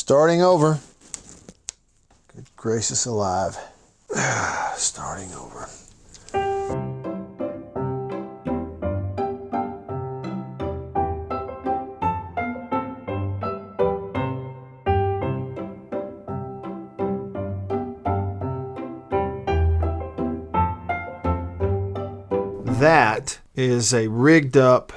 Starting over. Good gracious alive. Starting over. That is a rigged up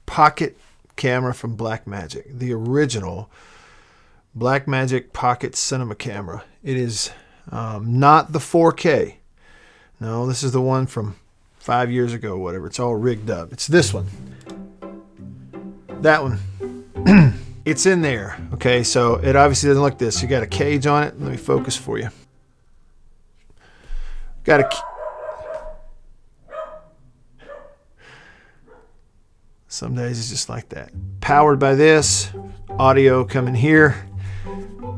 pocket camera from Blackmagic, the original Blackmagic Pocket Cinema camera. It is not the 4K. No, this is the one from 5 years ago, whatever. It's all rigged up. It's this one. That one. It's in there. Okay, so it obviously doesn't look this. You got a cage on it. Let me focus for you. Got a... Some days it's just like that. Powered by this, audio coming here,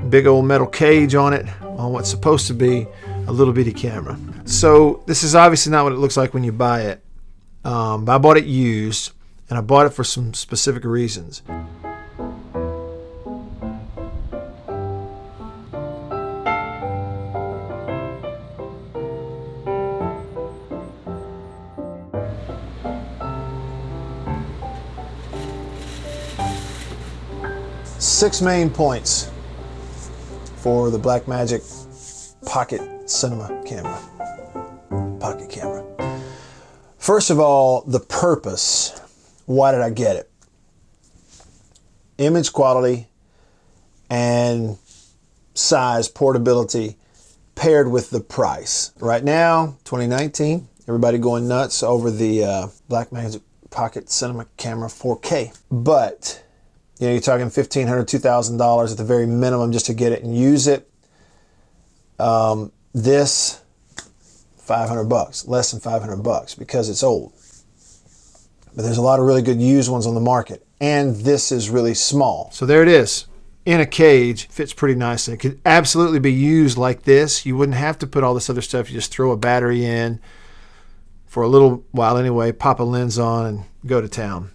big old metal cage on it, on what's supposed to be a little bitty camera. So this is obviously not what it looks like when you buy it. But I bought it used, and I bought it for some specific reasons. Six main points for the Blackmagic Pocket Cinema camera, pocket camera. First of all, the purpose. Why did I get it? Image quality and size, portability, paired with the price. Right now, 2019, everybody going nuts over the Blackmagic Pocket Cinema camera 4K. But you know, you're talking $1,500, $2,000 at the very minimum just to get it and use it. This, $500, less than $500 because it's old. But there's a lot of really good used ones on the market, and this is really small. So there it is, in a cage, fits pretty nicely. It could absolutely be used like this. You wouldn't have to put all this other stuff. You just throw a battery in for a little while anyway, pop a lens on, and go to town.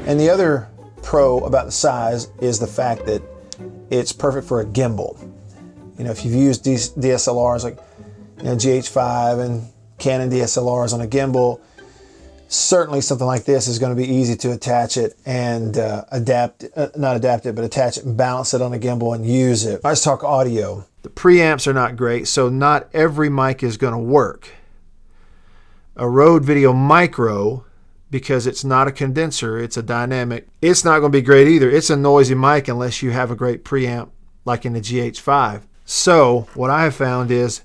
And the other pro about the size is the fact that it's perfect for a gimbal. You know, if you've used DSLRs like, you know, GH5 and Canon DSLRs on a gimbal, certainly something like this is going to be easy to attach it and attach it and balance it on a gimbal and use it. Let's talk audio. The preamps are not great, so not every mic is going to work. A Rode Video Micro, because it's not a condenser, it's a dynamic, it's not going to be great either. It's a noisy mic unless you have a great preamp like in the GH5. So what I have found is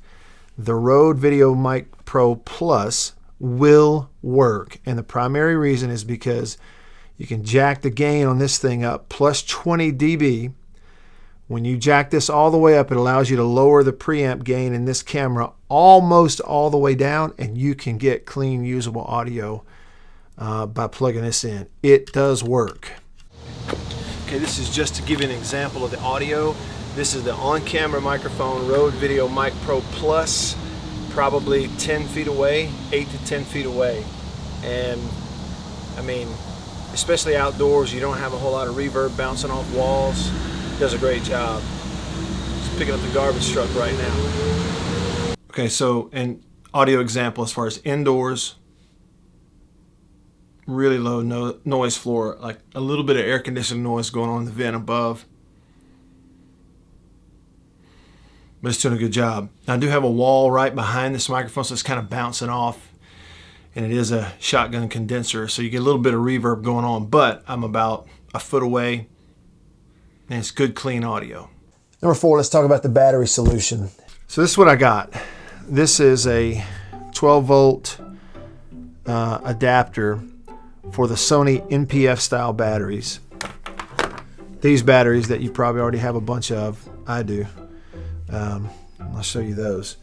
the Rode Video Mic Pro Plus will work, and the primary reason is because you can jack the gain on this thing up plus 20 dB. When you jack this all the way up, it allows you to lower the preamp gain in this camera almost all the way down, and you can get clean usable audio by plugging this in. It does work. Okay, this is just to give you an example of the audio. This is the on-camera microphone, Rode Video Mic Pro Plus, probably 10 feet away, 8 to 10 feet away. And I mean, especially outdoors, you don't have a whole lot of reverb bouncing off walls. It does a great job. Just picking up the garbage truck right now. Okay, so an audio example as far as indoors, really low noise floor, like a little bit of air conditioning noise going on in the vent above. But it's doing a good job. Now, I do have a wall right behind this microphone, so it's kind of bouncing off. And it is a shotgun condenser, so you get a little bit of reverb going on, but I'm about a foot away, and it's good, clean audio. Number 4, let's talk about the battery solution. So this is what I got. This is a 12-volt adapter for the Sony NPF style batteries. These batteries that you probably already have a bunch of, I do. I'll show you those.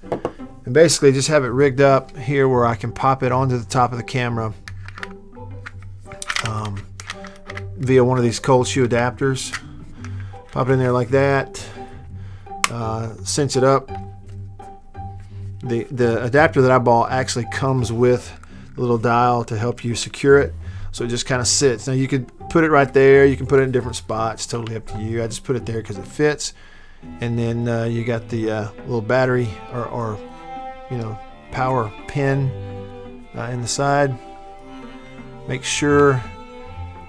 And basically just have it rigged up here where I can pop it onto the top of the camera via one of these cold shoe adapters. Pop it in there like that, cinch it up. The adapter that I bought actually comes with a little dial to help you secure it, so it just kind of sits. Now you could put it right there, you can put it in different spots, totally up to you. I just put it there because it fits. And then you got the little battery or power pin in the side. Make sure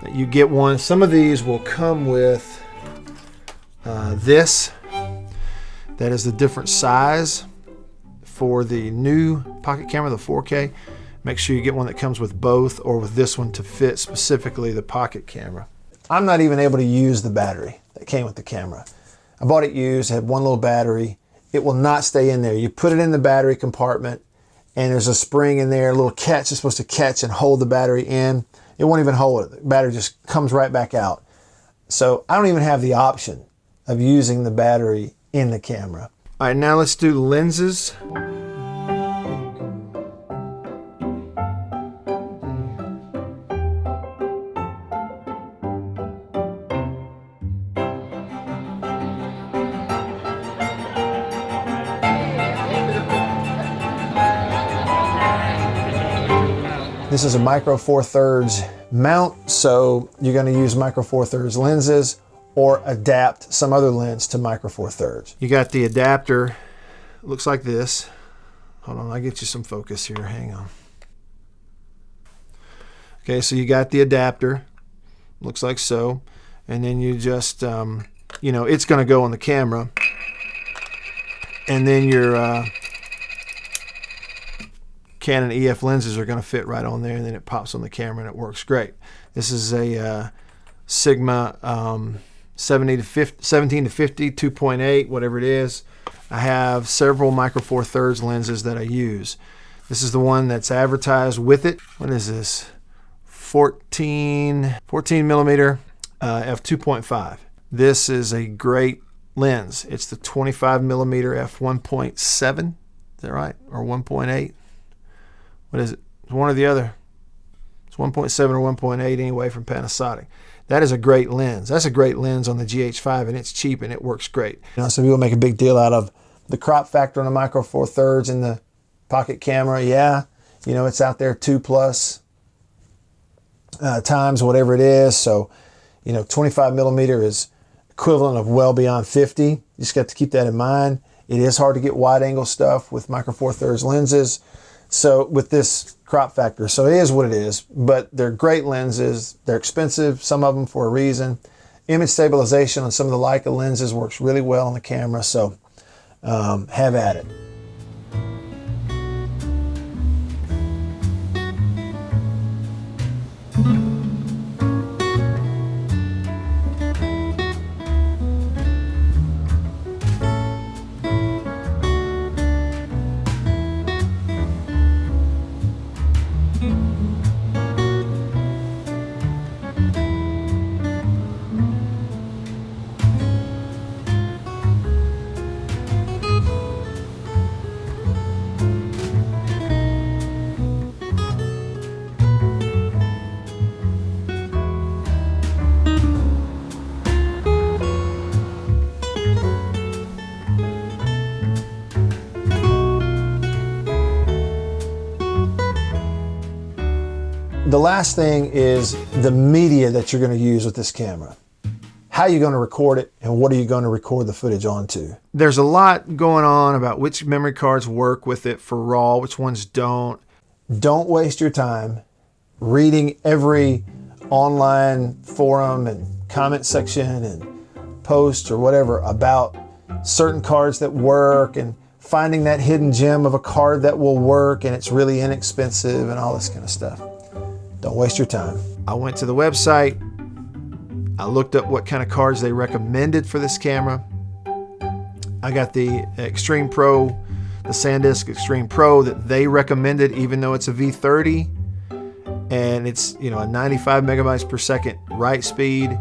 that you get one. Some of these will come with this. That is the different size for the new pocket camera, the 4K. Make sure you get one that comes with both, or with this one to fit specifically the pocket camera. I'm not even able to use the battery that came with the camera. I bought it used, had one little battery. It will not stay in there. You put it in the battery compartment and there's a spring in there, a little catch is supposed to catch and hold the battery in. It won't even hold it. The battery just comes right back out. So I don't even have the option of using the battery in the camera. All right, now let's do lenses. This is a micro 4/3 mount, so you're going to use micro 4/3 lenses or adapt some other lens to micro 4/3. You got the adapter, looks like this. Hold on, I'll get you some focus here, hang on. Okay, so you got the adapter, looks like so, and then you just, it's going to go on the camera, and then your Canon EF lenses are going to fit right on there, and then it pops on the camera and it works great. This is a Sigma 17 to 50, 2.8, whatever it is. I have several micro 4/3 lenses that I use. This is the one that's advertised with it. What is this? 14 millimeter f2.5. This is a great lens. It's the 25 millimeter f1.7. Is that right? Or 1.8? What is it? It's one or the other. It's 1.7 or 1.8 anyway from Panasonic. That is a great lens. That's a great lens on the GH5, and it's cheap and it works great. Some people make a big deal out of the crop factor on the micro 4/3 in the pocket camera. Yeah, it's out there 2+ times whatever it is. So, 25 millimeter is equivalent of well beyond 50. You just got to keep that in mind. It is hard to get wide angle stuff with micro 4/3 lenses. So with this crop factor, so it is what it is, but they're great lenses. They're expensive, some of them for a reason. Image stabilization on some of the Leica lenses works really well on the camera, so have at it. The last thing is the media that you're going to use with this camera. How are you going to record it, and what are you going to record the footage onto? There's a lot going on about which memory cards work with it for RAW, which ones don't. Don't waste your time reading every online forum and comment section and post or whatever about certain cards that work, and finding that hidden gem of a card that will work and it's really inexpensive and all this kind of stuff. Don't waste your time. I went to the website. I looked up what kind of cards they recommended for this camera. I got the Extreme Pro, the SanDisk Extreme Pro that they recommended, even though it's a V30 and it's, a 95 megabytes per second write speed.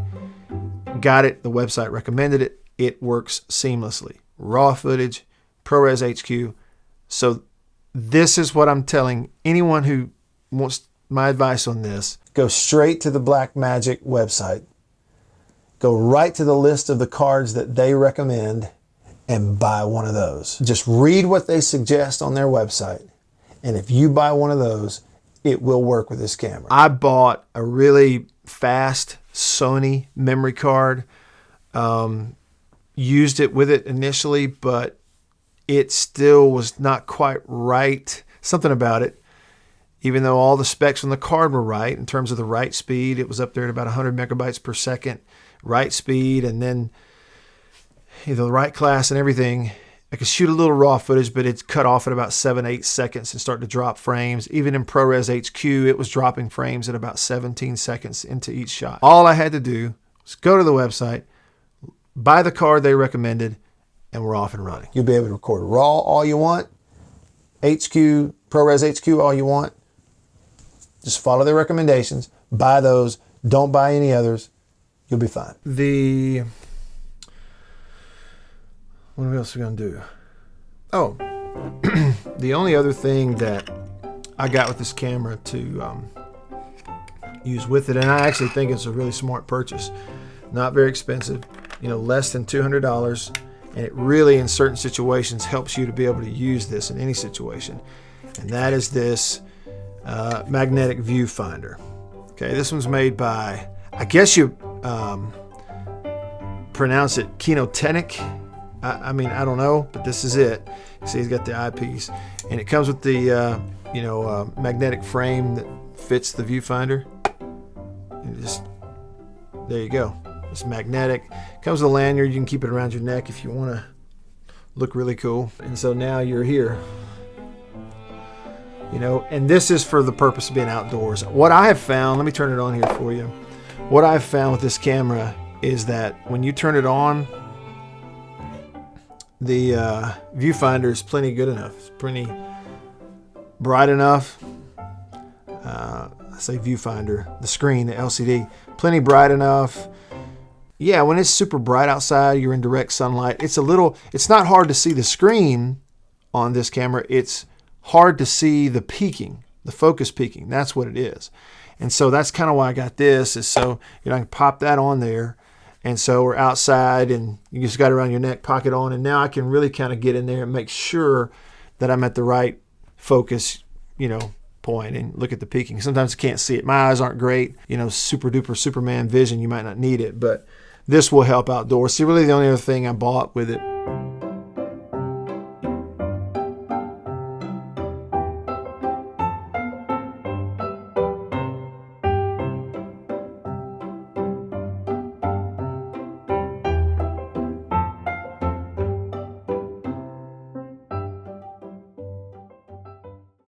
Got it. The website recommended it. It works seamlessly. Raw footage, ProRes HQ, So this is what I'm telling anyone who wants my advice on this. Go straight to the Blackmagic website. Go right to the list of the cards that they recommend and buy one of those. Just read what they suggest on their website. And if you buy one of those, it will work with this camera. I bought a really fast Sony memory card. Used it with it initially, but it still was not quite right. Something about it. Even though all the specs on the card were right, in terms of the write speed, it was up there at about 100 megabytes per second write speed, and then the write class and everything. I could shoot a little raw footage, but it's cut off at about 7-8 seconds and start to drop frames. Even in ProRes HQ, it was dropping frames at about 17 seconds into each shot. All I had to do was go to the website, buy the card they recommended, and we're off and running. You'll be able to record raw all you want, HQ, ProRes HQ all you want. Just follow their recommendations, buy those, don't buy any others. You'll be fine. What else are we going to do? Oh, the only other thing that I got with this camera to use with it, and I actually think it's a really smart purchase. Not very expensive, less than $200, and it really, in certain situations, helps you to be able to use this in any situation. And that is this magnetic viewfinder. Okay, this one's made by, I guess you pronounce it Kinotenic. I mean, I don't know, but this is it. See, he's got the eyepiece, and it comes with the magnetic frame that fits the viewfinder. And there you go. It's magnetic. Comes with a lanyard. You can keep it around your neck if you want to look really cool. And so now you're here. And this is for the purpose of being outdoors. What I have found, let me turn it on here for you. What I've found with this camera is that when you turn it on, the viewfinder is plenty good enough. It's plenty bright enough. I say viewfinder, the screen, the LCD, plenty bright enough. Yeah, when it's super bright outside, you're in direct sunlight. It's not hard to see the screen on this camera. It's hard to see the peaking, the focus peaking. That's what it is. And so that's kind of why I got this, is so I can pop that on there. And so we're outside and you just got it around your neck, pocket on, and now I can really kind of get in there and make sure that I'm at the right focus, point, and look at the peaking. Sometimes I can't see it. My eyes aren't great, super duper Superman vision. You might not need it, but this will help outdoors. See, really the only other thing I bought with it